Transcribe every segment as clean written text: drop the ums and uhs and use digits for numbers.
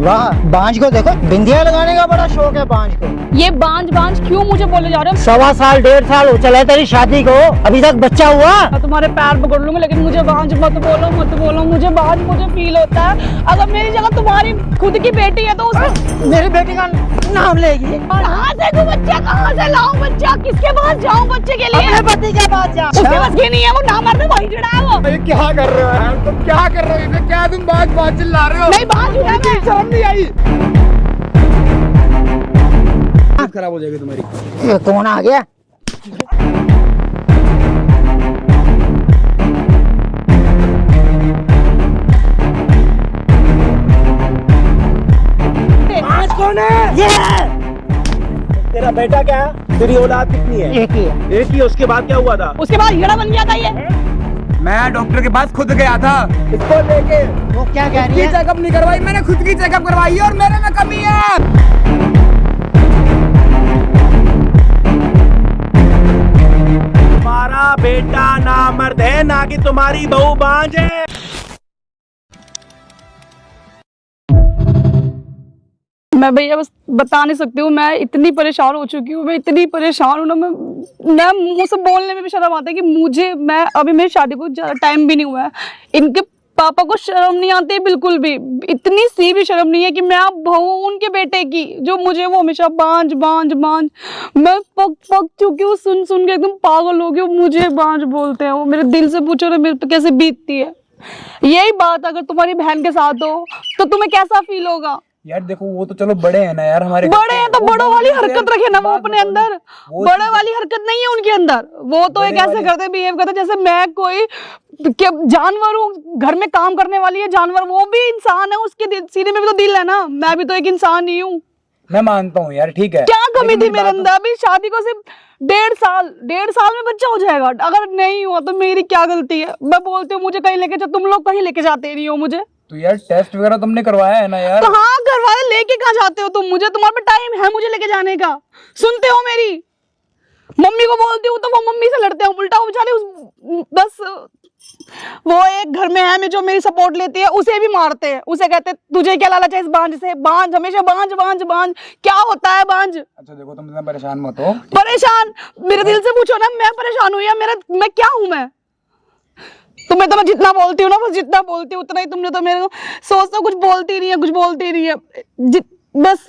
वाह, बांझ को देखो, बिंदिया लगाने का बड़ा शौक है बांझ को। ये बांझ बांझ क्यों मुझे बोले जा रहे हो? 1.25 साल 1.5 साल हो चले तेरी शादी को, अभी तक बच्चा हुआ? मैं तुम्हारे पैर पकड़ लूंगी, लेकिन मुझे बांझ मत बोलो, मत बोलो मुझे बांझ। मुझे फील होता है अगर मेरी जगह तुम्हारी खुद की बेटी है तो उसमें मेरी बेटी का नाम लेगी। कहाँ से तू बच्चा, कहाँ से लाऊं बच्चा, किसके पास जाऊं बच्चे के लिए? अपने पति के पास जा। उसके पास की नहीं है, वो नामर्द है, वहीं जुड़ा है वो। ये क्या कर रहे हो यार, तुम क्या कर रहे हो? क्या तुम बात चिल्ला रहे हो? नहीं बांझ हूं मैं। शर्म नहीं आई? खराब हो जाएगी तुम्हारी। ये कौन आ गया? कौन है? ये है। तेरा बेटा क्या है? तेरी औलाद कितनी है? एक ही है। एक ही। उसके बाद क्या हुआ था? उसके बाद हीरा बन गया था ये। मैं डॉक्टर के पास खुद गया था इसको लेके। वो क्या कह रही है? चेकअप नहीं करवाई मैंने, खुद की चेकअप करवाई है और मेरे में कमी है। तुम्हारा बेटा नामर्द है ना कि तुम्हारी बहू बांझ है। मैं भैया बस बता नहीं सकती हूँ, मैं इतनी परेशान हो चुकी हूँ, मैं इतनी परेशान हूँ ना, मैं मुंह से बोलने में भी शर्म आता है कि मैं अभी मेरी शादी को ज़्यादा टाइम भी नहीं हुआ है। इनके पापा को शर्म नहीं आती बिल्कुल भी, इतनी सी भी शर्म नहीं है कि मैं अब बहू उनके बेटे की, जो मुझे वो हमेशा बांझ बांझ बांझ। मैं पक पक चुकी हूँ, सुन सुन के एकदम पागल हो गई हूँ। मुझे बांझ बोलते हैं वो, मेरे दिल से पूछो ना मेरे पे कैसे बीतती है। यही बात अगर तुम्हारी बहन के साथ हो तो तुम्हें कैसा फील होगा? यार देखो वो तो चलो बड़े हैं ना यार, हमारे बड़े हैं तो बड़ों वाली हरकत रखे ना वो अपने अंदर। बड़े वाली हरकत नहीं है उनके अंदर। वो तो एक ऐसे करते बिहेव करते जैसे मैं कोई क्या जानवर हूँ, घर में काम करने वाली है जानवर। वो भी इंसान है, उसके सीने में भी तो दिल है ना, मैं भी तो एक इंसान ही हूँ। मैं मानता हूँ यार, ठीक है। क्या कमी थी मेरे अंदर? अभी शादी को सिर्फ 1.5 साल में बच्चा हो जाएगा। अगर नहीं हुआ तो मेरी क्या गलती है? मैं बोलती हूँ मुझे कहीं लेके जाओ, तुम लोग कहीं लेके जाते नहीं हो मुझे। तो यार टेस्ट वगैरह तुमने करवाया है ना यार? कहाँ करवाया? लेके कहाँ जाते हो तुम मुझे? तुम्हारे पे टाइम है मुझे लेके जाने का? सुनते हो मेरी? मम्मी को बोलती हूँ तो वो मम्मी से लड़ते हो उल्टा। वो बेचारे बस वो एक घर में है जो मेरी सपोर्ट लेती है, उसे भी मारते हैं। उसे कहते हैं तुझे क्या लालच है इस बांझ से? बांझ हमेशा बांझ बांझ बांझ। क्या होता है बांझ? अच्छा देखो तुम इतना परेशान मत हो। परेशान? मेरे दिल से पूछो ना, मैं परेशान हूँ या मैं क्या हूँ? तुम्हें तो मैं जितना बोलती हूँ ना, बस जितना बोलती हूँ उतना ही तुमने तो मेरे को सोचता कुछ बोलती नहीं है, कुछ बोलती नहीं है बस।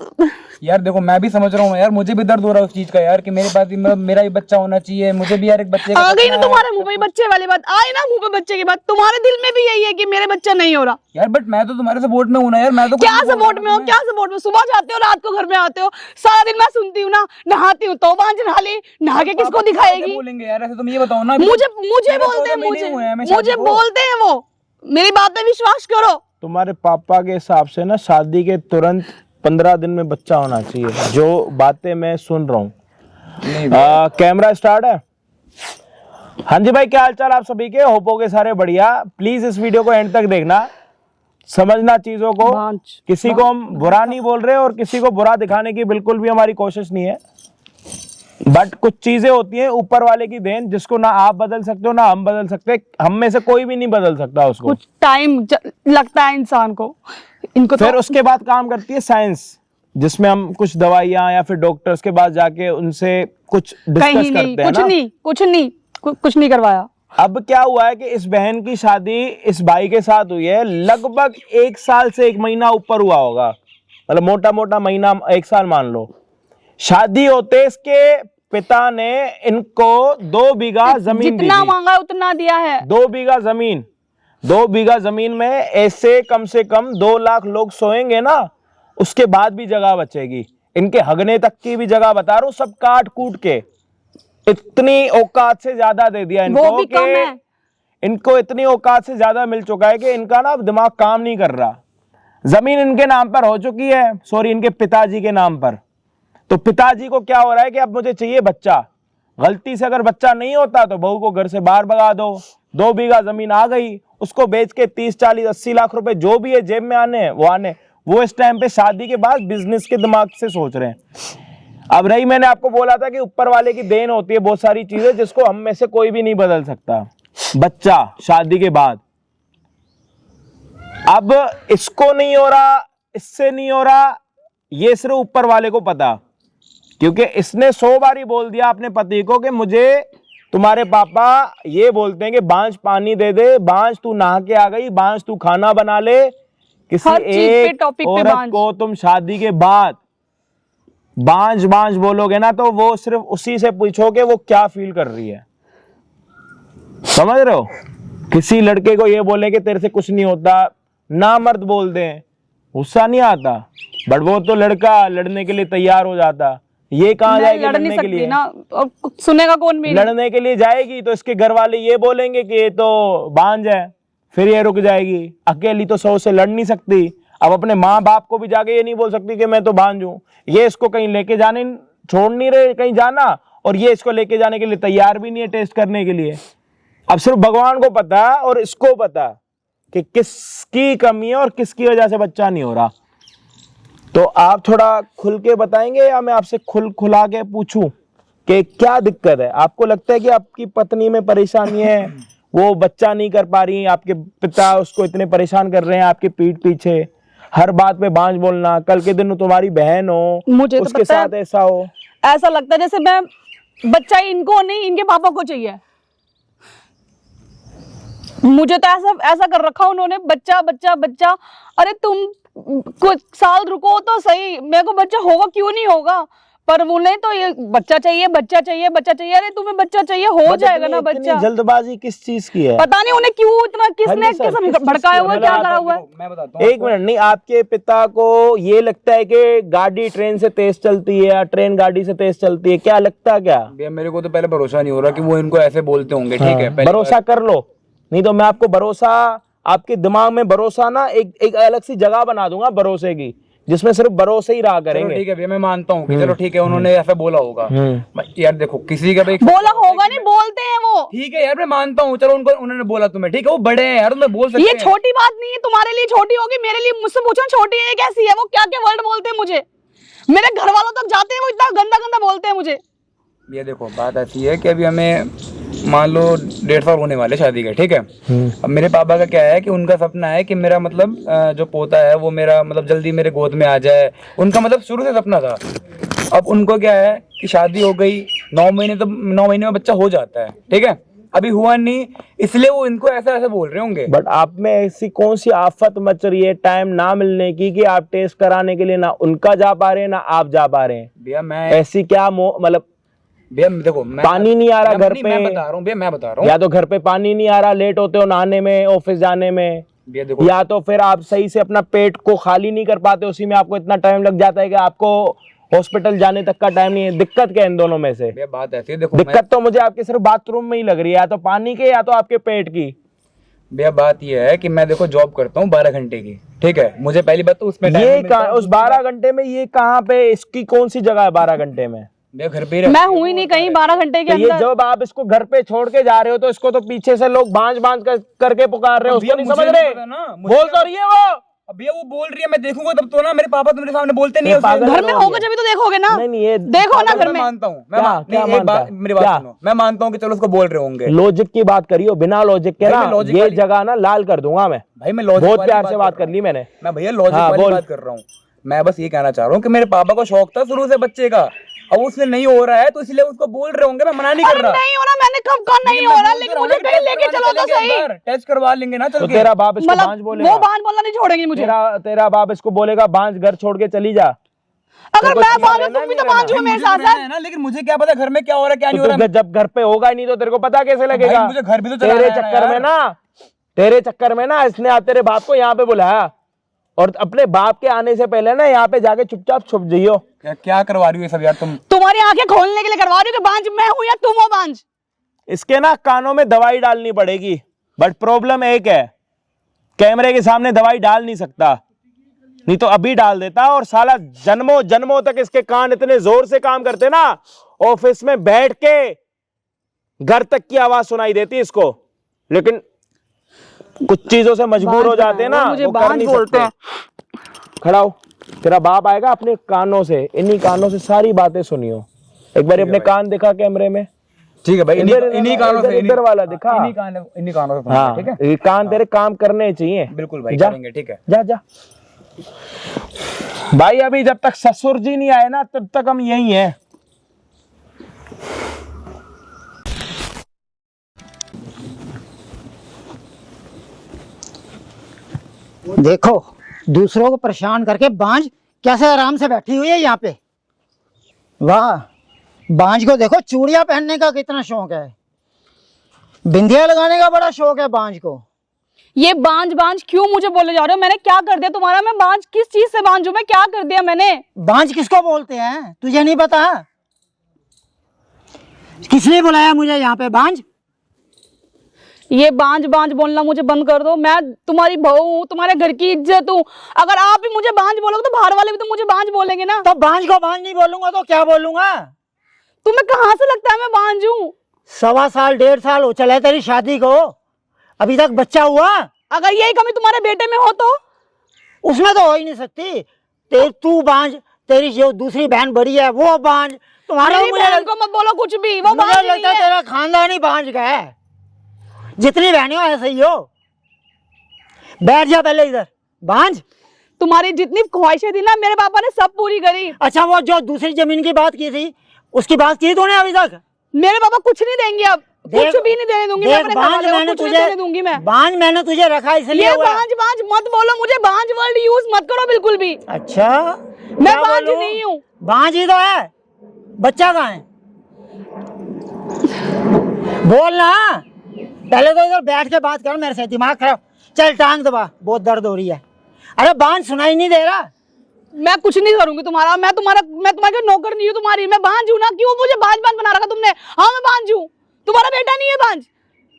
यार देखो मैं भी समझ रहा हूँ यार, मुझे भी दर्द हो रहा है उस चीज का यार कि मेरे पास मेरा भी बच्चा होना चाहिए। मुझे भी यार एक बच्चे का आ गई ना तुम्हारे मुंह पे बच्चे वाली बात, आई ना मुंह पे बच्चे की बात। तुम्हारे दिल में भी यही है कि मेरे बच्चा नहीं हो रहा यार। बट मैं तो तुम्हारे सपोर्ट में हूँ ना यार। मैं तो क्या सपोर्ट में हो? क्या सपोर्ट में? सुबह जाते हो, रात को घर में आते हो, सारा दिन मैं सुनती हूँ ना, नहाती हूँ तो बांझ नहा ली, नहा के किसको दिखाएगी? बोलेंगे यार ऐसे? तुम ये बताओ ना। मुझे बोलते हैं, मुझे बोलते हैं वो। मेरी बात पे विश्वास करो। तुम्हारे पापा के हिसाब से ना शादी के तुरंत 15 दिन में बच्चा होना चाहिए, जो बातें मैं सुन रहा हूँ। कैमरा स्टार्ट है? हाँ जी भाई, क्या हालचाल आप सभी के? होपो के सारे बढ़िया। प्लीज इस वीडियो को एंड तक देखना, समझना चीजों को। किसी को हम बुरा नहीं बोल रहे और किसी को बुरा दिखाने की बिल्कुल भी हमारी कोशिश नहीं है। बट कुछ चीजें होती हैं ऊपर वाले की देन, जिसको ना आप बदल सकते हो ना हम बदल सकते। हम में से कोई भी नहीं बदल सकता उसको। कुछ टाइम लगता है इंसान को। इनको फिर तो उसके बाद काम करती है साइंस, जिसमें हम कुछ दवाइयां या फिर डॉक्टर्स के पास जाके उनसे कुछ डिस्कस कहीं करते नहीं, हैं ना। कुछ नहीं करवाया। अब क्या हुआ है कि इस बहन की शादी इस भाई के साथ हुई है, लगभग 1 साल से 1 महीना ऊपर हुआ होगा, मतलब मोटा मोटा महीना 1 साल मान लो। शादी होते इसके पिता ने इनको 2 बीघा जमीन दी जितना थी। मांगा उतना दिया है। 2 बीघा जमीन, 2 बीघा जमीन में ऐसे कम से कम 2 लाख लोग सोएंगे ना, उसके बाद भी जगह बचेगी। इनके हगने तक की भी जगह बता रहा हूं, सब काट कूट के। इतनी औकात से ज्यादा दे दिया इनको, वो भी कम है। इनको इतनी औकात से ज्यादा मिल चुका है कि इनका ना दिमाग काम नहीं कर रहा। जमीन इनके नाम पर हो चुकी है, सॉरी इनके पिताजी के नाम पर। तो पिताजी को क्या हो रहा है कि अब मुझे चाहिए बच्चा। गलती से अगर बच्चा नहीं होता तो बहू को घर से बाहर भगा दो। 2 बीघा जमीन आ गई, उसको बेच के 30, 40, 80 लाख रुपए जो भी है जेब में आने हैं वो आने। वो इस टाइम पे शादी के बाद बिजनेस के दिमाग से सोच रहे हैं। अब रही, मैंने आपको बोला था कि ऊपर वाले की देन होती है बहुत सारी चीजें, जिसको हम में से कोई भी नहीं बदल सकता। बच्चा शादी के बाद, अब इसको नहीं हो रहा, इससे नहीं हो रहा, ये सिर्फ ऊपर वाले को पता, क्योंकि इसने 100 बार ही बोल दिया अपने पति को कि मुझे तुम्हारे पापा ये बोलते हैं कि बांझ पानी दे दे, बांझ तू नहा के आ गई, बांझ तू खाना बना ले। किसी हर चीज पे एक टॉपिक पे औरत बांझ। को तुम शादी के बाद बांझ बांझ बोलोगे ना, तो वो सिर्फ उसी से पूछोगे वो क्या फील कर रही है, समझ रहे हो। किसी लड़के को ये बोले कि तेरे से कुछ नहीं होता, ना मर्द बोल दें, गुस्सा नहीं आता, बट वो तो लड़का लड़ने के लिए तैयार हो जाता। ये कहाँ मैं जाएगी लड़ नहीं लड़ने के सकती लिए? ना, और सुनेगा कौन मेरी? लड़ने के लिए जाएगी तो इसके घर वाले ये बोलेंगे कि ये तो बांझ है, फिर ये रुक जाएगी। अकेली तो 100 से लड़ नहीं सकती। अब अपने माँ बाप को भी जाके ये नहीं बोल सकती कि मैं तो बांझ हूं। ये इसको कहीं लेके जाने छोड़ नहीं रहे कहीं जाना, और ये इसको लेके जाने के लिए तैयार भी नहीं है टेस्ट करने के लिए। अब सिर्फ भगवान को पता और इसको पता कि किसकी कमी है और किसकी वजह से बच्चा नहीं हो रहा। तो आप थोड़ा खुल के बताएंगे या मैं आपसे खुला के पूछूं कि क्या दिक्कत है? आपको लगता है कि आपकी पत्नी में परेशानी है, वो बच्चा नहीं कर पा रही, आपके पिता उसको इतने परेशान कर रहे हैं आपके पीठ पीछे, हर बात पे बांझ बोलना, कल के दिन तुम्हारी बहन हो, मुझे तो उसके पता है, साथ ऐसा हो। ऐसा लगता है जैसे मैं बच्चा इनको नहीं, इनके पापा को चाहिए। मुझे तो ऐसा कर रखा उन्होंने, बच्चा बच्चा बच्चा। अरे तुम कुछ साल रुको तो सही, मेरे को बच्चा होगा क्यों नहीं होगा, पर उन्हें तो ये बच्चा चाहिए बच्चा चाहिए बच्चा चाहिए। अरे तुम्हें बच्चा चाहिए, हो जाएगा ना बच्चा। जल्दबाजी किस चीज की है? पता नहीं उन्हें क्यों इतना, किसने भड़काया हुआ है, क्या करा हुआ है? मैं बताता हूँ एक मिनट, नहीं आपके पिता को ये लगता है कि गाड़ी ट्रेन से तेज चलती है या ट्रेन गाड़ी से तेज चलती है, क्या लगता है? क्या भैया मेरे को तो पहले भरोसा नहीं हो रहा कि वो इनको ऐसे बोलते होंगे। ठीक है, पहली भरोसा कर लो, नहीं तो मैं आपको भरोसा, आपके दिमाग में भरोसा ना एक अलग सी जगह बना दूंगा भरोसे की, जिसमें सिर्फ भरोसे ही रहा करेंगे। ठीक है भैया, मैं मानता हूँ कि चलो ठीक है उन्होंने ऐसा बोला होगा। यार देखो किसी का भी बोला होगा नहीं, बोलते हैं वो। ठीक है यार, मैं मानता हूँ, चलो उनको उन्होंने बोला तुम्हें, ठीक है वो बड़े हैं यार, तुम्हें बोल सकते ये हैं। छोटी बात नहीं है, तुम्हारे लिए छोटी होगी, मेरे लिए, मुझसे पूछो छोटी है ये कैसी है। वो क्या क्या वर्ड बोलते हैं मुझे, मेरे घर वालों तक जाते हैं, वो इतना गंदा गंदा बोलते हैं मुझे। ये देखो बात ऐसी है कि अभी हमें मान लो 1.5 साल होने वाले शादी का, ठीक है। अब मेरे पापा का क्या है कि उनका सपना है कि मेरा मतलब जो पोता है वो मेरा मतलब जल्दी मेरे गोद में आ जाए। उनका मतलब शुरू से सपना था। अब उनको क्या है कि शादी हो गई, 9 महीने में बच्चा हो जाता है, ठीक है, अभी हुआ नहीं, इसलिए वो इनको ऐसा बोल रहे होंगे। बट आप में ऐसी कौन सी आफत मच रही है टाइम ना मिलने की कि आप टेस्ट कराने के लिए ना उनका जा पा रहे हैं ना आप जा पा रहे हैं? भैया मैं ऐसी क्या मतलब भैया देखो पानी नहीं आ रहा घर पे, मैं बता रहा हूँ भैया, मैं बता रहा हूँ, या तो घर पे पानी नहीं आ रहा, लेट होते हो नहाने में, ऑफिस जाने में, भैया देखो, या तो फिर आप सही से अपना पेट को खाली नहीं कर पाते, उसी में आपको इतना टाइम लग जाता है कि आपको हॉस्पिटल जाने तक का टाइम नहीं है। दिक्कत क्या है इन दोनों में से? भैया बात ऐसी है, देखो दिक्कत तो मुझे आपके सिर्फ बाथरूम में ही लग रही है, या तो पानी के या तो आपके पेट की। भैया बात ये है कि मैं देखो जॉब करता हूँ 12 घंटे की, ठीक है, मुझे पहली बात तो उसमें ये उस 12 घंटे में ये कहाँ पे, इसकी कौन सी जगह है 12 घंटे में? घर पे मैं हुई नहीं कहीं 12 घंटे के तो ये अंदर। जब आप इसको घर पे छोड़ के जा रहे हो तो इसको तो पीछे से लोग बांझ करके पुकार रहे हो, उसको नहीं समझ रहे? बोल तो रही है वो। भैया वो बोल रही है, मैं देखूंगा तब तो ना, मेरे पापा तो मेरे सामने बोलते नहीं है उसे। घर में होगा जब तो देखोगे ना। नहीं ये देखो ना घर मैं में। मानता हूँ, मेरी क्या? बात सुनो, मैं मानता हूँ कि चलो उसको बोल रहे होंगे। लॉजिक की बात करियो, बिना लॉजिक के भाई, ना मैं लॉजिक ये वाली- जगह ना लाल कर दूंगा मैं। भाई मैं लॉजिक बहुत वाली प्यार से बात कर कर रहा ली मैंने। हूँ। मैं भैया लॉजिक हाँ, वाली बोल। बात कर रहा हूँ। मैं बस ये कहना चाह रहा हूँ कि मेरे पापा को शौक था शुरू से बच्चे का, अब उसने नहीं हो रहा है तो इसलिए उसको बोल रहे होंगे, मैं मना नहीं कर रहा। नहीं हो रहा, मैंने कब कहा नहीं हो रहा, लेकिन मुझे कहीं लेके चलो तो सही। टेस्ट करवा लेंगे ना, तो चल तेरा बाप इसको बांझ मतलब बोलेगा? वो बांझ बोलना नहीं छोड़ेंगे मुझे। तेरा बाप इसको बोलेगा बांझ घर छोड़ के चली जा? अगर मैं बांझ हूं, तुम भी तो बांझ हो मेरे साथ साथ। ना, लेकिन मुझे क्या पता घर में क्या हो रहा है क्या नहीं हो रहा है। जब घर पे होगा ही नहीं तो तेरे को पता कैसे लगेगा? मुझे घर भी तो तेरे चक्कर में ना इसने तेरे बाप को यहाँ पे बुलाया, और अपने बाप के आने से पहले ना यहाँ पे जाके चुपचाप छुप जाइयो। क्या करवा रही हो ये सब यार तुम? तुम्हारी आंखें खोलने के लिए करवा रही हो कि बांझ मैं हूं या तुम हो बांझ। इसके ना कानों में दवाई डालनी पड़ेगी, बट प्रॉब्लम एक है, कैमरे के सामने दवाई डाल नहीं सकता, नहीं तो अभी डाल देता। और साला जन्मों जन्मों तक इसके कान इतने जोर से काम करते ना, ऑफिस में बैठ के घर तक की आवाज सुनाई देती इसको, लेकिन कुछ चीजों से मजबूर हो जाते हैं ना, मुझे वो कर नहीं सकते। खड़ा हो, तेरा बाप आएगा, अपने कानों से, इन्हीं कानों से सारी बातें सुनियो। एक बार अपने कान दिखा कैमरे में। ठीक है भाई, इन्हीं कानों से, इधर वाला दिखा, इन्हीं कानों से, हाँ, ठीक है। ये कान तेरे काम करने चाहिए। बिल्कुल भाई जा, करेंगे, ठीक है। जा जा भाई अभी जब तक ससुर जी नहीं आए ना तब तक हम यही हैं। देखो दूसरों को परेशान करके बांझ कैसे आराम से बैठी हुई है यहाँ पे। वाह, बांझ को देखो चूड़ियां पहनने का कितना शौक है, बिंदिया लगाने का बड़ा शौक है बांझ को। ये बांझ बांझ क्यों मुझे बोले जा रहे हो? मैंने क्या कर दिया तुम्हारा? मैं बांझ किस चीज से बांझ हूं? मैं क्या कर दिया मैंने? बांझ किसको बोलते हैं तुझे नहीं पता? किसने बुलाया मुझे यहाँ पे बांझ? ये बांझ बांझ बोलना मुझे बंद कर दो। मैं तुम्हारी बहू हूँ, तुम्हारे घर की इज्जत हूँ। अगर आप ही मुझे बांझ बोलोगे तो बाहर वाले भी तो मुझे बांझ बोलेंगे ना। तो बांझ को बांझ नहीं बोलूंगा तो क्या बोलूंगा? तुम्हें कहाँ से लगता है मैं बांझ हूँ? 1.25 साल 1.5 साल हो चले तेरी शादी को, अभी तक बच्चा हुआ? अगर यही कमी तुम्हारे बेटे में हो तो? उसमें तो हो ही नहीं सकती। तू बांझ, तेरी जो दूसरी बहन बड़ी है वो बांझ, तुम्हारा मेरी बहन को मत बोलो कुछ भी, वो बांझ मुझे नहीं लगता है है। तेरा खानदान ही बांझ का है। जितनी बहनें हो ऐसे ही हो। बैठ जा पहले इधर बांझ। तुम्हारी जितनी ख्वाहिशें थी ना मेरे पापा ने सब पूरी करी। अच्छा वो जो दूसरी जमीन की बात की थी उसकी बात की तूने अभी तक? मेरे पापा कुछ नहीं देंगे अब, कुछ भी नहीं देने दूंगी मैं अपने घर वालों को, कुछ नहीं देने दूंगी मैं। बांझ मैंने तुझे रखा इसलिए ये हुआ है। बांझ बांझ मत बोलो मुझे, बांझ वर्ड यूज मत करो बिल्कुल भी। अच्छा मैं क्या बांझ बोलूं? नहीं हूँ। बांझ ही तो है, बच्चा कहाँ है? बोल ना, पहले तो इधर बैठ के बात कर मेरे से, दिमाग खराब। चल टांग दबा, बहुत दर्द हो रही है। अरे बांझ सुनाई नहीं दे रहा? मैं कुछ नहीं करूंगी तुम्हारा, मैं तुम्हारे नौकर नहीं हूँ तुम्हारी, मैं बांझ हूँ ना। क्यों मुझे बांझ बांझ बना रखा तुमने? हाँ मैं बांझ हूँ, तुम्हारा बेटा नहीं है बांझ।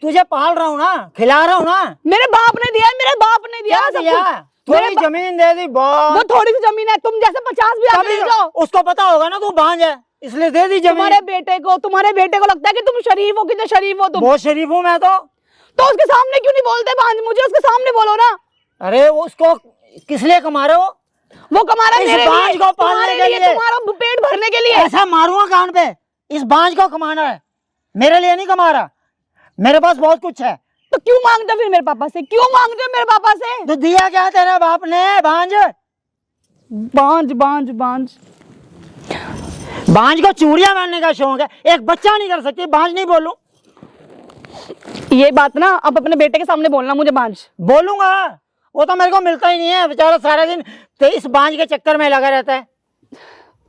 तुझे पाल रहा हूँ ना, खिला रहा हूँ ना। मेरे बाप ने दिया, मेरे बाप ने दिया सब दिया? कुछ। थोड़ी जमीन दे दी वो बहुत। थोड़ी सी जमीन है, तुम जैसे 50 भी आदमी ले जाओ। उसको पता होगा ना तू बांझ है इसलिए दे दी जमीन। तुम्हारे बेटे को लगता है कि तुम शरीफ हो, कितने शरीफ हो तुम। बहुत शरीफ हूँ मैं तो उसके सामने क्यों नहीं बोलते बांझ? मुझे उसके सामने बोलो ना। अरे वो उसको किस लिए कमा रहे हो? वो कमा रहा है इस मेरे बांझ लिए, को पालने तुम्हारे के लिए, लिए। तुम्हारा पेट भरने के लिए। ऐसा मारूंगा कान पे। इस बांझ को कमाना है, मेरे लिए नहीं कमा रहा। मेरे पास बहुत कुछ है। तो क्यों मांगते हो फिर मेरे पापा से? क्यों मांगते हो मेरे पापा से? तो दिया क्या तेरे बाप ने? बांझ बांझ बांझ बांझ बांझ को चूड़ियां पहनने का शौक है, एक बच्चा नहीं कर सकती। बांझ नहीं बोलूं? ये बात ना अब अपने बेटे के सामने बोलना मुझे बांझ। बोलूंगा, वो तो मेरे को मिलता ही नहीं है बेचारा, सारा दिन तो इस बांझ के चक्कर में लगा रहता है।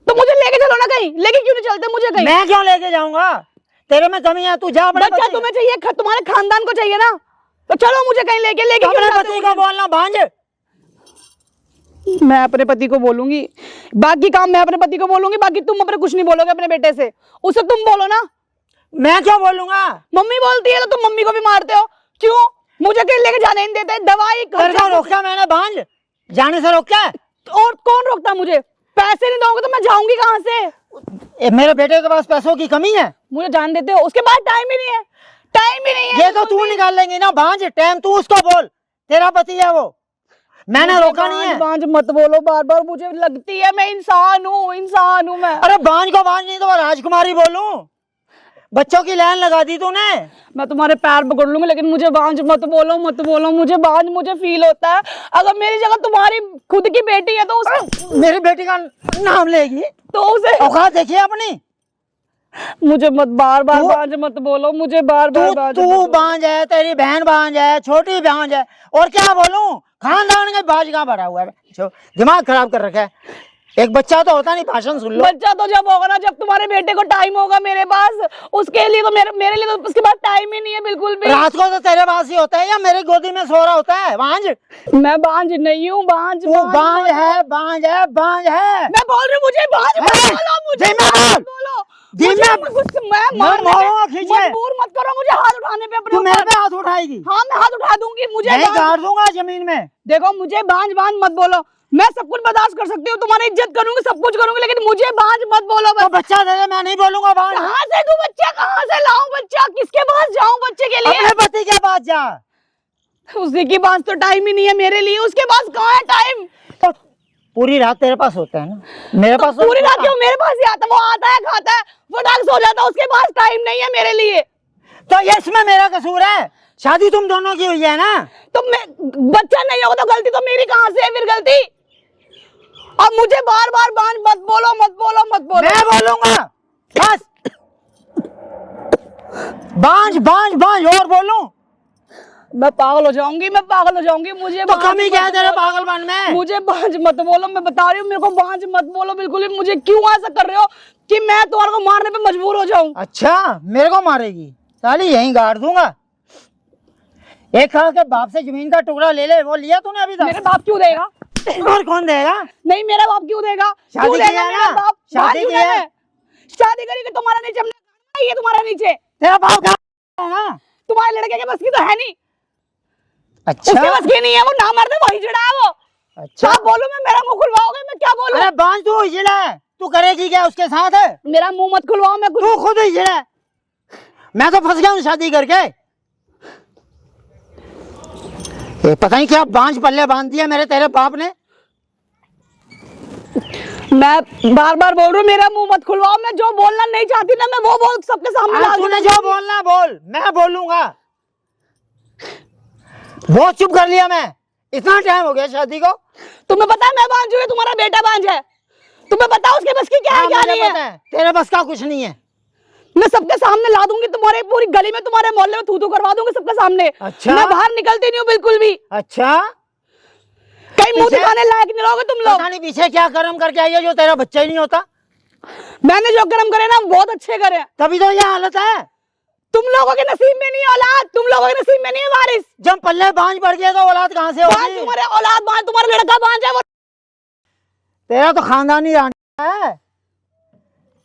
तो मुझे लेके चलो ना कहीं। लेके क्यों नहीं चलते मुझे कहीं? मैं क्यों लेके जाऊंगा? तेरे में कमी है, तू जा अपने बच्चा तुम्हें चाहिए, तुम्हारे खानदान को चाहिए ना, तो चलो मुझे कहीं लेके क्यों अपने जाते पति हो? को बोलना बांझ। मैं अपने पति को बोलूंगी, बाकी काम मैं अपने पति को बोलूंगी, बाकी तुम अपने कुछ नहीं बोलोगे अपने बेटे से। उसे तुम बोलो ना। मैं क्यों बोलूंगा? मम्मी बोलती है तो तुम मम्मी को भी मारते हो। क्यों? मुझे कहीं लेके जाने नहीं देते। दवाई तेरे को रोका मैंने? बांझ जाने से रोका? और कौन रोकता मुझे? पैसे नहीं दोगे तो मैं जाऊंगी कहाँ से? मेरे बेटे के पास पैसों की कमी है? मुझे जान देते हो, उसके बाद टाइम ही नहीं है, टाइम ही नहीं है। ये तो तू निकाल लेंगी ना बांझ, टाइम तू उसको बोल, तेरा पति है वो, मैंने रोका नहीं है। बांझ मत बोलो बार बार, मुझे लगती है मैं इंसान हूँ मैं। अरे बांझ को बांझ नहीं तो राजकुमारी बोलूं? बच्चों की लाइन लगा दी तूने। मैं तुम्हारे पैर पकड़ लूंगी लेकिन मुझे बांझ मत बोलो, मत बोलो मुझे बांझ। मुझे फील होता है अगर मेरी जगह तुम्हारी खुद की बेटी है तो मेरी बेटी का नाम लेगी तो उसे औकात देखिए अपनी। मुझे मत बार बार बांझ मत बोलो, मुझे बार बार बांझ मत तू बोलो। बांझ है, तेरी बहन बांझ है, छोटी बांझ है, और क्या बोलूं? खानदान का बांझ कहाँ भरा हुआ है? दिमाग खराब कर रखा है। एक बच्चा तो होता नहीं, भाषण सुन लो। बच्चा तो जब होगा ना, जब तुम्हारे बेटे को टाइम होगा मेरे पास। उसके लिए तो मेरे लिए तो उसके बाद टाइम ही नहीं है बिल्कुल भी। रात को तो तेरे पास ही होता है या मेरी गोदी में सो रहा होता है बांझ? मैं बांझ नहीं हूँ, बांझ तू बांझ है, बांझ है, बांझ है। मैं बोल रही हूँ मुझे बांझ मत बोलो, मुझे बांझ बोलो। मजबूर मत करो मुझे हाथ उठाने पे अपने। तू मेरे पे हाथ उठाएगी? हाँ मैं हाथ उठा दूंगी। मुझे नहीं गाड़ दूंगा जमीन में। देखो मुझे बांझ बांझ मत बोलो, मैं सब कुछ बर्दाश्त कर सकती हूँ, तुम्हारी इज्जत करूंगी, सब कुछ करूंगी, लेकिन मुझे बांझ मत बोलो बस। तो बच्चा दे दे, मैं नहीं बोलूंगा बांझ। कहाँ से तू बच्चा, कहाँ से लाऊं बच्चा? किसके पास जाऊं बच्चे के लिए? अपने पति के पास जा। उसी के पास तो टाइम ही नहीं है मेरे लिए, उसके पास कहाँ है टाइम? तो पूरी रात तेरे पास होता है ना, मेरे पास पूरी रात क्यों मेरे पास ही आता? वो आता है, खाता है, फटाक सो जाता है, उसके पास टाइम नहीं है मेरे लिए। तो ये इसमें मेरा कसूर है? शादी तुम दोनों की हुई है ना? तो मैं बच्चा नहीं होगा तो गलती तो मेरी कहाँ से है फिर? गलती अब मुझे बार बार बांझ मत बोलो, मत बोलो, मत बोलो। मैं बोलूंगा बस। बांझ बांझ बांझ और बोलूं? मैं पागल हो जाऊंगी, मैं पागल हो जाऊंगी। मुझे तो बांझ कमी क्या है मत तेरे बोलो। पागलपन में? मुझे बांझ मत बोलो, मैं बता रही हूँ, मेरे को बांझ मत बोलो बिल्कुल भी। मुझे क्यों ऐसा कर रहे हो कि मैं तुम्हारे को मारने पे मजबूर हो जाऊं? अच्छा मेरे को मारेगी? साली यहीं गाड़ दूंगा। एक कहा के बाप से जमीन का टुकड़ा ले ले, वो लिया तूने अभी मेरे तक? बाप क्यों देगा? और कौन देगा? नहीं, मेरा बाप क्यों देगा? शादी क्यों देगा किया मेरा ना? बाप? शादी बांझ किया? हूं मैं। शादी करी कि तुम्हारा नीचे हमने गाना ही है, तुम्हारा नीचे। तेरा बाप कहाँ है ना? तुम्हारे लड़के के बस की तो है नहीं, अच्छा उसके बस की नहीं है, वो ना मर्द है, वही चिड़ा है वो। अच्छा। क्या बोलूं मैं? मेरा मुंह खुलवाओगे? मैं क्या बोलूं? अरे बांझ तू हिजड़ा है, तू करेगी क्या उसके साथ? मेरा मुंह मत खुलवाओ, मैं कुछ तू खुद हिजड़ा है। मैं तो फंस गया हूँ शादी करके। ये पता नहीं क्या बांझ पल्ले बांध दिया मेरे तेरे बाप ने। मैं बार बार बोल रही हूँ, मेरा मुंह मत खुलवाओ। मैं जो बोलना नहीं चाहती ना, मैं वो बोल सबके सामने डाल तूने दूंगी। जो बोलना बोल, मैं बोलूंगा। बहुत चुप कर लिया मैं। इतना टाइम हो गया शादी को। तुम्हें पता है मैं बांझ हूँ, तुम्हारा बेटा बांझ है। तुम्हें पता है उसके बस की क्या है, हाँ, क्या मुझे नहीं पता है? है तेरे बस का कुछ नहीं है। मैं सबके सामने ला दूंगी, तुम्हारे पूरी गली में, तुम्हारे मोहल्ले में थू थू करवा दूंगी सबके सामने। अच्छा। मैं बाहर निकलती नहीं हूँ बिल्कुल भी। अच्छा कहीं मुंह पीछे- दिखाने लायक नहीं रहोगे तुम लोग। पता नहीं पीछे क्या कर्म करके आई है जो तेरा बच्चा ही नहीं होता। मैंने जो कर्म करे ना बहुत अच्छे करे। तभी तो ये हालत है। तुम लोगों के नसीब में नहीं है औलाद, तुम लोगों के नसीब में नहीं है वारिस। जब पल्ले बांझ पड़ गया तो औलाद कहाँ से बांझ होगी? तुम्हारे औलाद बांझ, तुम्हारा लड़का बांझ है वो। तेरा तो खानदानी रांडा है।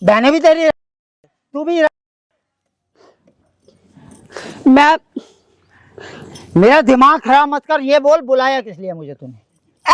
बहने भी तेरी, तू भी। मैं मेरा दिमाग खराब मत कर। ये बोल बुलाया किस लिए मुझे तूने?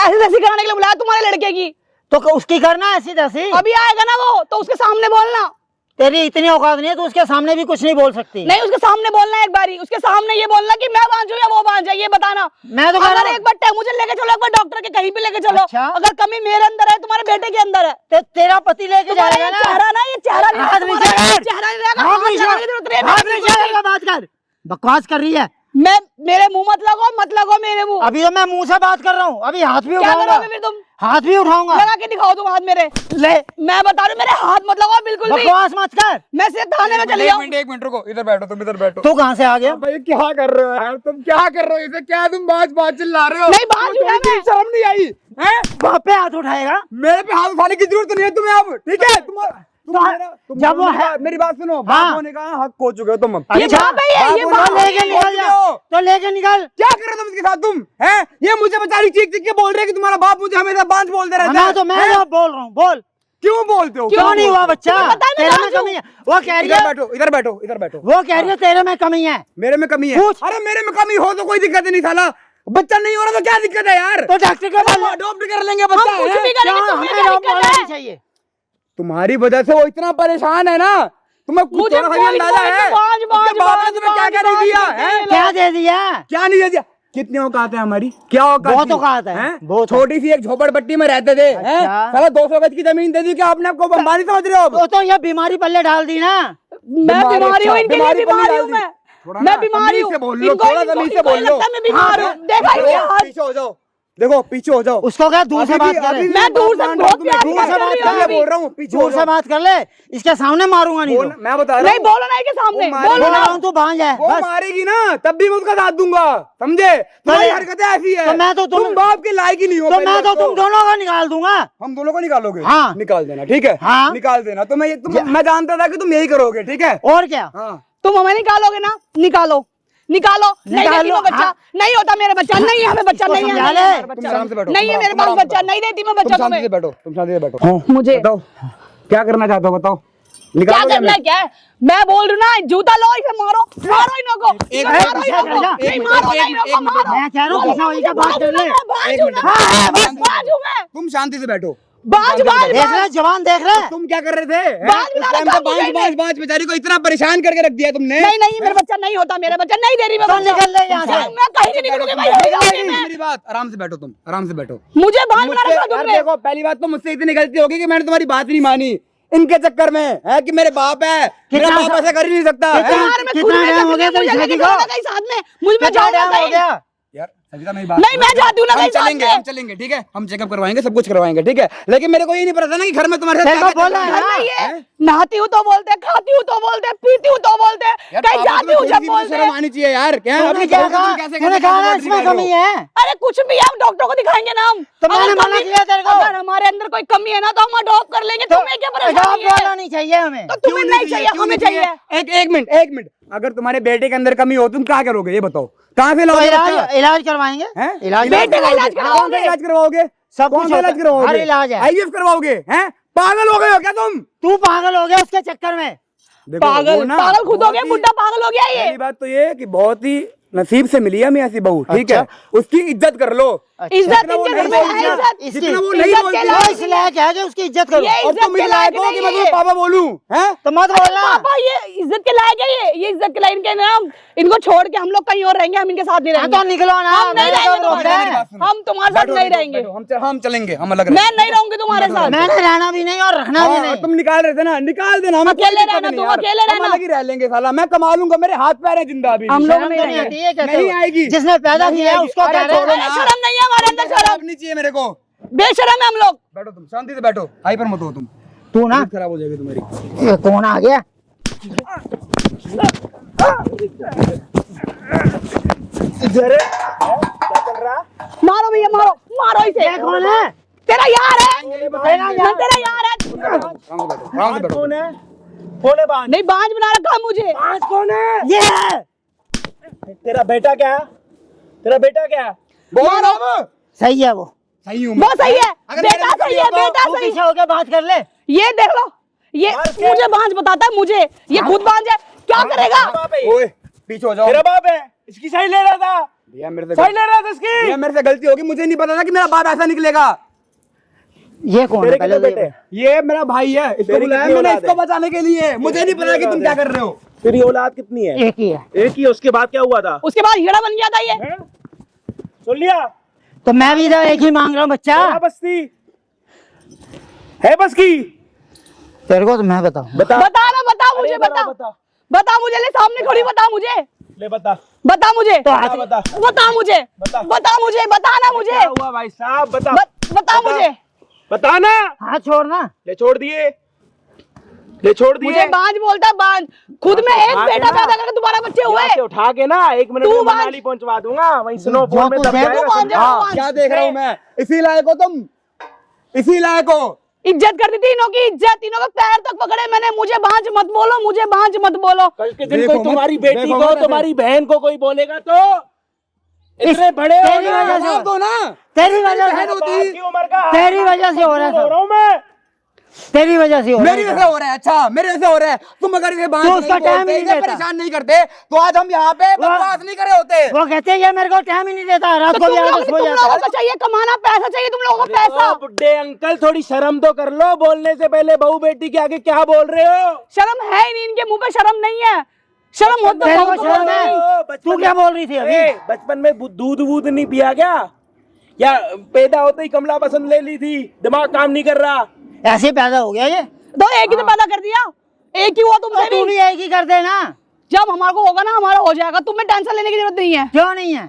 ऐसी तैसी कराने के लिए बुलाया तुम्हारे लड़के की। तो उसकी करना ऐसी तैसी। अभी आएगा ना वो, तो उसके सामने बोलना। तेरी इतनी औकात नहीं है, तो उसके सामने भी कुछ नहीं बोल सकती। नहीं, उसके सामने बोलना एक बारी। उसके सामने ये बोलना कि मैं बांझ हूं या वो बांझ है, ये बताना। मैं तो कह रहा अगर हूं- एक बार मुझे लेके चलो, एक बार डॉक्टर के कहीं भी लेके चलो। अच्छा। अगर कमी मेरे अंदर है, तुम्हारे बेटे के अंदर है। तो तेरा पति लेके तुम्हारा जाएगा ये ना? चेहरा ना, ये चेहरा नहीं, हाथ तुम्हारा नीचे ये कर। चेहरा नहीं रहेगा, हाथ हाथ नीचे लगाने की जरूरत नहीं है। हाथ नीचे करके बात कर। बकवास कर रही है। मैं मेरे मुंह मत लगो मेरे मुंह। अभी तो मैं मुंह से बात कर रहा हूँ। अभी हाथ भी क्या उठाऊंगा। करोगे फिर तुम? हाथ भी उठाऊंगा। लगा के दिखाओ तुम हाथ मेरे। ले, मैं बता रही हूँ, मेरे हाथ मत लगाओ बिल्कुल भी। बकवास मत कर। मैं सिर्फ थाने में चली जाऊँ। एक मिनट रुको, इधर बैठो, तुम इधर बैठो। तू कहाँ से आ गया? भाई क्या कर रहे हो यार, तुम क्या कर रहे हो? इसे क्या तुम बाज बाज चिल्ला रहे हो? नहीं, बांझ हूं मैं। तुम्हें शर्म नहीं आई हैं? बाप पे हाथ उठाएगा? मेरे पे हाथ उठाने की जरूरत नहीं है तुम्हें अब, ठीक है? जब वो है, मेरी बात सुनो, हाँ। बाप होने का हक खो चुके हो तुम अब। ये अच्छा, बाप है, ये बाप बाप होने तो का लेके हक खो निकल चुके जा। हो। तो लेके निकल। क्या कर रहे हो तुम इसके साथ? तुम हैं? ये मुझे बेचारी चीख चीख के बोल रहे हैं कि तुम्हारा बाप मुझे हमेशा बांझ बोलते रहता है। मैं जो बोल रहा हूँ बोल। क्यों बोलते हो? क्यों नहीं हुआ बच्चा? तुम्हें पता है मैं तेरे में बांझ कमी है। वो कह रही इधर है, बैठो, इधर बैठो, इधर बैठो। वो कह रही है तेरे में कमी है। मेरे में कमी है? पूछ। अरे मेरे में कमी हो तो कोई दिक्कत नहीं साला। बच्चा नहीं हो रहा तो क्या दिक्कत है यार? तो डॉक्टर के पास अडॉप्ट कर लेंगे बच्चा। हम कुछ हैं? भी करेंगे, क्या तुम्हें हमें क्या रोक दिक्कत बोलना है? नहीं चाहिए। तुम्हारी वजह से वो इतना परेशान है ना, तुम्हें कुछ मुझे थोड़ा सा भी कोई अंदाजा है? बांझ, बांझ, उसके बाप ने तुम्हें क्या क्या नहीं दिया है? क्या दे दिया? क्या नहीं दे दिया? कितनी औकात है हमारी? क्या औकात बहुत थी? औकात है, हैं? बहुत है। छोटी सी एक झोपड़पट्टी में रहते थे। हैं? अच्छा। साला 200 गज की जमीन दे दी, क्या अपने आप को अंबानी समझ रहे हो अब? तो ये बीमारी पल्ले डाल दी ना। मैं बीमारी हूँ, इनके लिए बीमारी बीमारी पल्ली हूँ डाल दी। मैं। थोड़ा मैं ना बीमारी तमीज हूँ। से बोल लो, इनको- थोड़ा इनको- तमीज से इनको बोल लो। लगता है मैं बीमार हूँ। देखा देखो, इनके हाथ। पीछे हो जाओ, देखो पीछे हो जाओ। उसको क्या दूर से अभी बात भी- कर अभी ले। भी मैं दूर से मान बहुत रहा हूं प्यार तुम्हें। से बात कर रही हूँ मैं अभी। बोल रहा हूँ पीछे हो दूर से जाओ। बात कर ले। इसके सामने मारूंगा नहीं तो। मैं बता रहा नहीं हूँ, बोलो ना इनके सामने, वो मारेगा। बोलो बोल ना। रहा हूँ तू बांझ है वो बस। मारेगी ना तब भी मैं उसका साथ दूंगा, समझे? तुम्हारी हरकतें ऐसी है। तो मैं तो तुम बाप के लायक ही नहीं हो। तो पहली मैं तो बात तुम दोनों को निकाल दूंगा। हम दोनों को निकालोगे? हाँ। निकाल देना, ठीक है? हाँ। निकाल देना। तो मैं जानता था कि तुम यही करोगे, ठीक है? और क्या? हाँ। तुम हमें निकालोगे ना? निकालो, निकालो। नहीं निकालो, देती मैं बच्चा, हाँ। नहीं होता मेरे बच्चा, नहीं है हमें बच्चा, इसको नहीं है समझा हमें ले। बच्चा। तुम आराम से बैठो, नहीं है तुम मेरे आराम पास से बच्चा, बैठो। नहीं देती मैं तुम बच्चा शांति से तुम्हें। बैठो, तुम शांति से बैठो। मुझे बताओ क्या करना चाहते हो, बताओ। क्या निकालोगे करना है? हमें? क्या है? मैं बोल रही हूँ ना, जूता लो, इसे मारो, मारो इनको, मारो मिनट, इनको, नहीं मारो ना इनको, मारो। मैं कह रहा हूँ किसी और का बात कर ले। एक मिनट, बाज हूँ मैं, तुम शांति से बैठो। बाज बाज देख रहे जवान देख रहे। तुम क्या कर रहे थे? बांझ उस बना टाइम रखा पे मुझे बांझ बांझ बांझ बेचारी को इतना परेशान करके रख दिया तुमने। नहीं नहीं मेरा बच्चा नहीं होता, मेरा बच्चा नहीं दे रही मैं तो बच्चा। निकल ले यहाँ से। मैं कहीं नहीं निकलूंगी भाई, यहीं रहूंगी मैं। मेरी बात, आराम से बैठो, तुम आराम से बैठो। मुझे बांझ बना मुझसे- रखा यार तुमने। देखो, पहली बात तो मुझसे इतनी गलती होगी कि मैंने तुम्हारी बात नहीं मानी इनके चक्कर में, है कि मेरे बाप है, मेरा कितना बाप ऐसा कर ही नहीं सकता। कितना- है? यार मैं कितना खुद में टाइम हो सकती गया हूँ, तेरी मुझे शादी लेके को? चलो ना कहीं साथ में, मुझे मैं कितना जाऊंगा टाइम हो कहीं। गया? यार सविता मेरी बात नहीं मैं जाती हूँ ना कहीं साथ हम में। चलेंगे ठीक है, हम चेकअप करवाएंगे, सब कुछ करवाएंगे ठीक है, लेकिन मेरे को ये नहीं पता था ना कि घर में तुम्हारे साथ तेरे को क्या बोला है घर ना? में ये नहाती हूँ तो बोलते, खाती हूँ तो बोलते, पीती हूँ तो बोलते, यार, कहीं पापा जाती हूँ तुम्हें जब थोड़ी सी भी बोलते। शर्म आनी चाहिए यार। क्या तूने अपनी क्या बहू को कहा? तुम कैसे तूने कहा ना इसमें कमी है। अरे कुछ भी है, हम डॉक्टर को दिखाएंगे ना हम। तो मैंने अगर मना कमी- किया तेरे को। अगर हमारे अंदर कोई कमी है ना तो हम अडॉप्ट कर लेंगे। तुम्हें क्या जॉब परेशानी वाला है? नहीं चाहिए हमें। तो तुम्हें नहीं चाहिए, क्यों हमें नहीं चाहिए। एक मिनट, अगर तुम्हारे बेटे के अंदर कमी हो तुम क्या करोगे ये बताओ, कहाँ से तो लाओगे इलाज बच्चा? इलाज करवाएंगे। हैं? इलाज बेटे का इलाज करवाओगे? कौन सा इलाज करवाओगे? सब कौन कुछ सा होता इलाज है, करवाओगे? हर इलाज है। आईवीएफ करवाओगे? हैं? पागल हो गए हो क्या तुम? तू पागल हो गया उसके चक्कर में। देखो, वो पागल ना पागल खुद हो बहुत गया, ही- बुढ़ा पागल हो गया ये। पहली बात तो ये है कि बहुत ही नसीब से मिली है हमें ऐसी बहू, ठीक है, उसकी इज्जत कर लो। इज्जत जितना वो इनके घर नहीं में है, बोलती ना, इज्जत। जितना वो इसकी नहीं इज्जत बोलती के ना, लायक वो इस लायक है कि उसकी इज्जत करो। ये और इज्जत तुम के इस लायक लायक हो कि मैं नहीं तुम्हें है। पापा बोलूं, हैं? तो मत अरे बोलना। पापा ये इज्जत के लायक है, ये इज्जत के लायक इनके नाम। इनको छोड़ के हम लोग कहीं और रहेंगे, हम इनके साथ नहीं हाँ रहेंगे। तो निकलो ना। हम नहीं मेरे रहेंगे को रोक तुम्हारे रहे हैं। साथ। हम तुम्हारे साथ नहीं रहेंगे। हम चलेंगे, हम अलग मैं नहीं रहूंगी तुम्हारे साथ। मैंने रहना भी नहीं और रखना भी हाँ, नहीं। तुम निकाल रहे थे ना, निकाल देना, हमें अकेले कोई दिक्कत रहना, नहीं तुम यार। अकेले हम रहना। अलग ही रह लेंगे साला, मैं कमा लूंगा, मेरे हाथ पैर है जिंदा अभी हम भी। लोग शर्म नहीं तो नहीं रहेंगे। आती है कहते नहीं हो? आएगी। जिसने पैदा नहीं किया है आएगी। उसको अरे कह रहे छोड़ो हैं। ना। शर्म नहीं है हमारे अंदर, शर्म नहीं चाहिए मेरे को। बेशरम है हम लोग। बैठो तुम, शांति से बैठो, हाइपर मत हो तुम, तू ना तबीयत खराब हो जाएगी तुम्हारी। ये कौन आ गया? मारो भैया, मारो मारो इसे। ये कौन है? तेरा यार है, तेरा यार। तेरा यार है। आराम से बैठो। कौन है? कौन है बांझ? नहीं बांझ बना रखा है मुझे। बांझ कौन है? ये है। तेरा बेटा क्या है? तेरा बेटा क्या है? बोलो अब। सही है वो। सही हूँ वो सही है, अगर बेटा मेरे सही है, को बेटा तू सही। पीछे होके बात कर ले। ये देख लो, ये मुझे बांझ बताता है मुझे, ये खुद बांझ है, क्या करेगा? बाप है ये। ओए पीछे हो जाओ। तेरा बाप है, इसकी सही ले रहा था, भैया मेरे से सही ले रहा था इसकी। भैया मेरे से गलती होगी, मुझे नहीं पता था कि मेरा बाप ऐसा निकलेगा। ये कौन है? तेरे पहले कितने तो बेटे? ये ये मेरा भाई है, इसको तेरी बुलाया कितनी मैंने औलाद इसको है? बचाने के लिए, मुझे नहीं पता कि तुम क्या कर रहे हो। तेरी औलाद कितनी है? एक ही है। एक ही है, उसके बाद क्या हुआ था? उसके बाद हीरा बन गया था ये। हैं? सुन लिया? तो मैं भी इधर एक ही मांग रहा हूँ बच्चा। तेरा बस्ती है बस की? तेरे को तो मैं बताऊँ। बता बता ना, बता मुझे, अरे बता बता बता मुझे, ले सामने खड़ी बता मुझे, ले बता बता मुझे, तो बता बता बता मुझे, बता। बता मुझे, बताना मुझे, क्या हुआ भाई साहब? बता बता मुझे। बता ना। हाथ छोड़ना। ले छोड़ दिए, ले छोड़ दिए। मुझे बांझ बोलता है, बांझ। खुद में एक उठा के बेटा ना। पैदा करके दोबारा बच्चे हुए। यहाँ से उठा के ना 1 मिनट तू में बांझ। मनाली पहुंचवा दूंगा, वहीं स्नो जो फॉल में कुछ दब है, जाएगा, तू बांझ समझा? जा। हाँ, क्या देख रहा हूँ मैं? इसी लायक हो तुम, इसी लायक हो। इज्जत करती थी इनों की, इज्जत, इनों के पैर तक पकड़े मैंने। मुझे बांझ मत बोलो, मुझे बांझ मत बोलो। कल के दिन देखो कोई मत, तुम्हारी बेटी देखो को, मत ऐसे। तुम्हारी बहन को कोई बोलेगा तो इतने बड़े हो तेरी गए। वजह से। जवाब दो ना। तेरी वजह बहन से। होती। की उम्र का तेरी वजह से हो रहा है हो सब। रहा हूं मैं। तेरी वजह से हो रहा मेरी है वजह से हो रहा है, अच्छा मेरे वजह से हो रहा है। तुम अगर इसे बांध तो नहीं उसका टाइम बोलते, ही नहीं इसे देता। परेशान नहीं करते तो आज हम यहाँ पे बकवास नहीं करे होते। वो कहते हैं ये मेरे को टाइम ही नहीं देता, रात तो को तुम भी आके लोगों सो जाता को चाहिए कमाना, पैसा चाहिए तुम लोगों को, पैसा। ओ बुड्ढे अंकल, थोड़ी शर्म तो कर लो, बोलने से पहले बहू बेटी के आगे क्या बोल रहे हो? शर्म है ही नहीं, इनके मुंह पे शर्म नहीं है। शर्म हो तो तेरे को बहुत शर्म बोलते है? हैं। बचपन तू क्या में- बोल रही थी अभी? ए, बचपन में दूध वूध नहीं पिया क्या? या पैदा होते ही कमला पसंद ले ली थी, दिमाग काम नहीं कर रहा? ऐसे पैदा हो गया ये। तो एक ही तो पैदा कर दिया, एक ही हुआ तुमसे तो तू भी। भी एक ही कर देना। जब हमारे को होगा ना, हमारा हो जाएगा। तुम्हें टेंशन लेने की जरूरत नहीं है। क्यों नहीं है?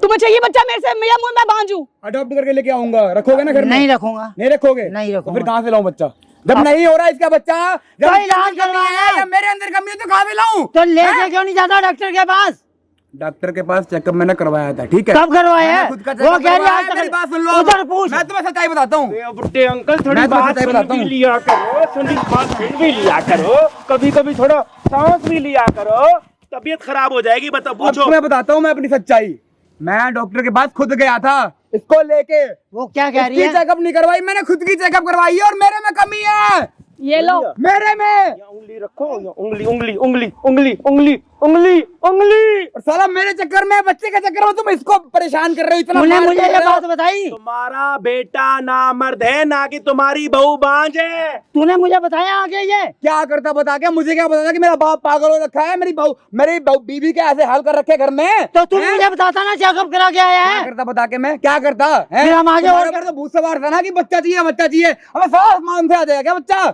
तुम्हें चाहिए बच्चा मेरे से, मैं बांझू। अडॉप्ट करके लेके आऊंगा, रखोगे ना घर में? नहीं रखूंगा। नहीं रखोगे? नहीं तो रखूंगा। फिर कहाँ से लाऊं बच्चा? जब नहीं हो रहा इसका बच्चा, जब तो इसके इलाज अंदर कमी करवाना। है, जब मेरे अंदर कमी है तो कहाँ से लाऊं? तो लेके क्यों नहीं जाता डॉक्टर के पास? डॉक्टर के पास चेकअप मैंने करवाया था, ठीक है? कब करवाया मैंने है? खुद का वो चेकअप कह रही करवाया आज है, तक- मेरी बात सुन लो। उधर पूछ। मैं तुम्हें सच्चाई बताता हूँ। ए, बुड्ढे अंकल, थोड़ी मैं तुम्हें बात सच्चाई सुन बताता भी हूँ। लिया करो, बात सुन भी लिया करो, कभी कभी थोड़ा सांस भी लिया करो, तबीयत खराब हो जाएगी। बताओ, अब पूछो। तुम्हें बताता हूँ मैं अपनी सच्चाई। मैं डॉक्टर के पास खुद गया था इसको लेके। वो क्या कह रही इसकी है? चेकअप नहीं करवाई मैंने, खुद की चेकअप करवाई है और मेरे में कमी है। ये लो, मेरे में। यहाँ उंगली रखो, यहाँ उंगली उंगली उंगली उंगली उंगली उंगली उंगली। और साला मेरे चक्कर में, बच्चे के चक्कर में तुम इसको परेशान कर रहे हो इतना। तूने मार मुझे कर ये रहे हो। बात बताई? तुम्हारा बेटा नामर्द है, ना कि तुम्हारी बहू बांझ है। तूने मुझे बताया आगे ये? क्या करता बता के? मुझे क्या बताता कि मेरा बाप पागल हो रखा है, मेरी बीवी के ऐसे हाल कर रखे घर में। तो तू हैं? मुझे बताता ना चेकअप करा के आया क्या है। करता बता के? मैं क्या करता है? फिर हम आगे और- तो भूत सवार था ना कि बच्चा चाहिए बच्चा चाहिए, हमें सारा आसमान से आ जाएगा क्या बच्चा?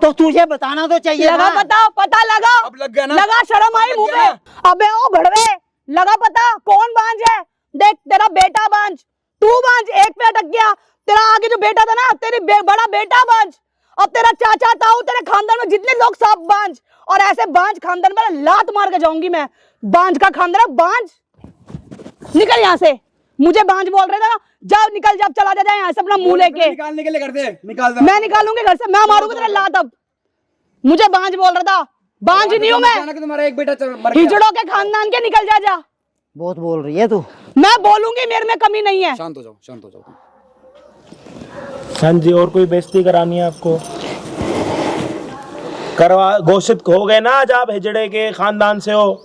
तो तुझे बताना तो चाहिए लगा ना। पता, पता लगा। अब लग गया ना? लगा, शर्म आई लग मुंह गया पे। अबे ओ भड़वे, लगा पता कौन बांझ है? देख तेरा बेटा बांझ, तू बांझ, एक पे अटक गया। तेरा आगे जो बेटा था ना, बड़ा बेटा बांझ, और तेरा चाचा ताऊ, तेरे खानदान में जितने लोग सब बांझ। और ऐसे बांझ खानदान में लात मार के जाऊंगी मैं। बांझ का खानदान है, बांझ। निकल यहाँ से, मुझे बांझ बोल रहे थे ना, जाओ निकल, जब चला जा यहाँ से अपना मुंह लेके। निकालने के लिए घर से निकाल दे। मैं निकालूंगी घर से, मैं मारूंगी तेरा लात। अब मुझे बांझ बोल रहा था, बांझ नहीं हूं मैं। तुम्हारा एक बेटा मर गया। हिजड़ों के खानदान के, निकल जा। बहुत बोल रही है तू। मैं बोलूंगी, मेरे में कमी नहीं है। शांत हो जाओ, शांत हो जाओ। हाँ जी, और कोई बेइज्जती करानी है आपको? करवा, घोषित हो गए ना आज आप हिजड़े के खानदान से हो।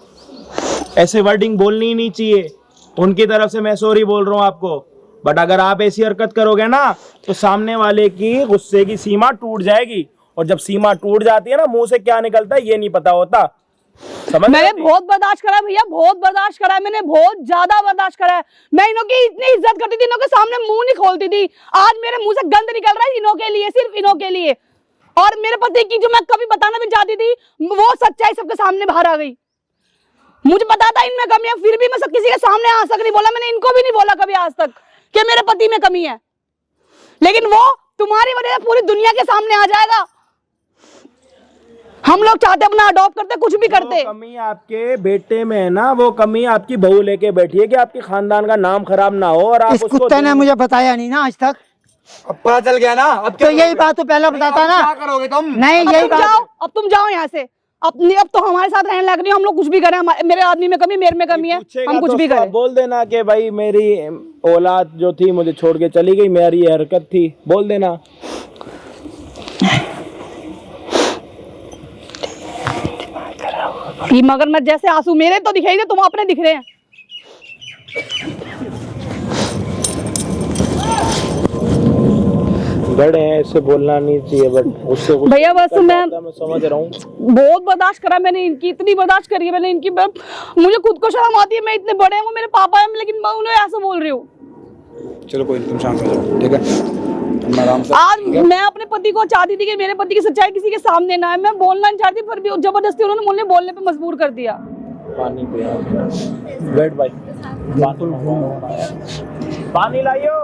ऐसे वर्डिंग बोलनी ही नहीं चाहिए। उनकी तरफ से मैं सॉरी बोल रहा हूँ आपको, बट अगर आप ऐसी हरकत करोगे ना तो सामने वाले की गुस्से की सीमा टूट जाएगी, और जब सीमा टूट जाती है ना, मुंह से क्या निकलता है ये नहीं पता होता। समझ मैंने आती? बहुत बर्दाश्त करा है भैया, बहुत बर्दाश्त करा है मैंने, बहुत ज्यादा बर्दाश्त करा है। मैं इन्हों की इतनी इज्जत करती थी, इन्हों के सामने मुंह नहीं खोलती थी। आज मेरे मुंह से गंद निकल रहा है इन्हों के लिए, सिर्फ इन्हों के लिए। और मेरे पति की जो मैं कभी बताना भी चाहती थी, वो सच्चाई सबके सामने बाहर आ गई। मुझे पता था इनमें कमी है, फिर भी मैं सब किसी के सामने आज तक नहीं बोला। मैंने इनको भी नहीं बोला कभी आज तक कि मेरे पति में कमी है, लेकिन वो तुम्हारी वजह से पूरी दुनिया के सामने आ जाएगा। हम लोग चाहते अपना अडॉप्ट करते, कुछ भी करते। वो कमी आपके बेटे में है ना, वो कमी आपकी बहू लेके बैठी है कि आपके खानदान का नाम खराब ना हो। और आप इस उसको कुत्ते ने मुझे बताया नहीं ना आज तक। अब पता चल गया ना, अब तो यही बात तो पहले बताता ना। क्या करोगे तुम? नहीं, अब यही तुम बात। जाओ, अब तुम जाओ यहाँ से। अब तो हमारे साथ रहने लग नहीं, हम लोग कुछ भी करें, मेरे आदमी में कमी, मेरे में कमी है, पूछेगा हम कुछ तो भी उसको करें। बोल देना कि भाई मेरी औलाद जो थी मुझे छोड़ के चली गई, मेरी ये हरकत थी, बोल देना। मगर मैं जैसे आंसू मेरे तो दिखाई दे, तुम अपने दिख रहे हैं। बड़े हैं, इससे बोलना नहीं चाहिए, बट उससे भैया बस मैं समझ रहा हूँ। बहुत बर्दाश्त करा मैंने इनकी, इतनी बर्दाश्त करी है मैंने इनकी। मुझे खुद को शर्म आती है, मैं इतने बड़े हैं, वो मेरे पापा हैं, लेकिन मैं उन्हें ऐसा बोल रही हूँ। चलो कोई नहीं, तुम शांत हो जाओ, ठीक है? तुम आराम से। आज मैं अपने पति को चाहती थी कि मेरे पति की सच्चाई किसी के सामने ना है। मैं बोलना नहीं चाहती, पर भी जबरदस्ती उन्होंने मुझे बोलने पे मजबूर कर दिया। पानी पिया, बैठ भाई, पानी लाइयो।